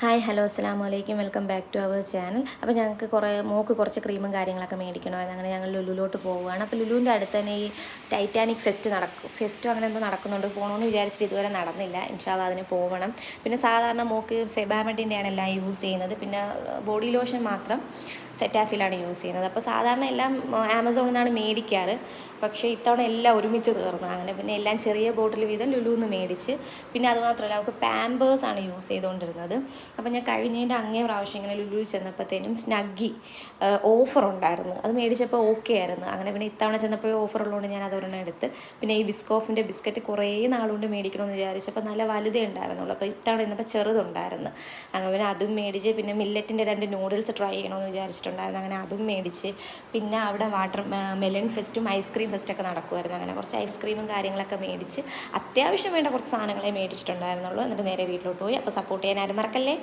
Hi hello അസ്സലാമു അലൈക്കും welcome back to our channel. അപ്പോൾ ഞങ്ങൾക്ക് മോൾക്ക് കുറച്ച് ക്രീമും കാര്യങ്ങളൊക്കെ മേടിക്കണമായിരുന്നു. അങ്ങനെ ഞങ്ങൾ ലുലുലോട്ട് പോവുകയാണ്. അപ്പോൾ ലുലുവിൻ്റെ അടുത്ത് തന്നെ ഈ ടൈറ്റാനിക് ഫെസ്റ്റോ അങ്ങനെ എന്തോ നടക്കുന്നുണ്ട്. പോകണമെന്ന് വിചാരിച്ചിട്ട് ഇതുവരെ നടന്നില്ല. ഇൻഷാ അള്ളാ അതിന് പോകണം. പിന്നെ സാധാരണ മോൾക്ക് സെബാമെഡിൻ്റെയാണ് എല്ലാം യൂസ് ചെയ്യുന്നത്. പിന്നെ ബോഡി ലോഷൻ മാത്രം സെറ്റാഫിലാണ് യൂസ് ചെയ്യുന്നത്. അപ്പോൾ സാധാരണ എല്ലാം ആമസോണിൽ നിന്നാണ് മേടിക്കാറ്. പക്ഷേ ഇത്തവണ എല്ലാം ഒരുമിച്ച് തീർന്നു. അങ്ങനെ പിന്നെ എല്ലാം ചെറിയ ബോട്ടിൽ വീതം ലുലുന്ന് മേടിച്ച്. പിന്നെ അതുമാത്രമല്ല അവൾക്ക് പാമ്പേഴ്സാണ് യൂസ് ചെയ്തുകൊണ്ടിരുന്നത്. അപ്പോൾ ഞാൻ കഴിഞ്ഞതിൻ്റെ അങ്ങേ പ്രാവശ്യം ഇങ്ങനെ ലുലു ചെന്നപ്പോഴത്തേനും സ്നഗ്ഗി ഓഫർ ഉണ്ടായിരുന്നു. അത് മേടിച്ചപ്പോൾ ഓക്കെ ആയിരുന്നു. അങ്ങനെ പിന്നെ ഇത്തവണ ചെന്നപ്പോൾ ഓഫർ ഉള്ളതുകൊണ്ട് ഞാൻ അതൊരെണ്ണം എടുത്ത്. പിന്നെ ഈ ബിസ്കോഫിൻ്റെ ബിസ്ക്കറ്റ് കുറേ നാളുകൊണ്ട് മേടിക്കണമെന്ന് വിചാരിച്ചപ്പോൾ നല്ല വലുതേ ഉണ്ടായിരുന്നുള്ളൂ. അപ്പോൾ ഇത്തവണ ഇന്നപ്പോൾ ചെറുതുണ്ടായിരുന്നു. അങ്ങനെ പിന്നെ അതും മേടിച്ച്. പിന്നെ മില്ലറ്റിൻ്റെ 2 നൂഡിൽസ് ട്രൈ ചെയ്യണമെന്ന് വിചാരിച്ചിട്ടുണ്ടായിരുന്നു. അങ്ങനെ അതും മേടിച്ച്. പിന്നെ അവിടെ മെലൺ ഫെസ്റ്റും ഐസ്ക്രീം ഫെസ്റ്റൊക്കെ നടക്കുമായിരുന്നു. അങ്ങനെ കുറച്ച് ഐസ്ക്രീമും കാര്യങ്ങളൊക്കെ മേടിച്ച് അത്യാവശ്യം വേണ്ട കുറച്ച് സാധനങ്ങളെ മേടിച്ചിട്ടുണ്ടായിരുന്നുള്ളൂ. എന്നിട്ട് നേരെ വീട്ടിലോട്ട് പോയി. അപ്പോൾ സപ്പോർട്ട് ചെയ്യാൻ ആരും മറക്കല്ലേ.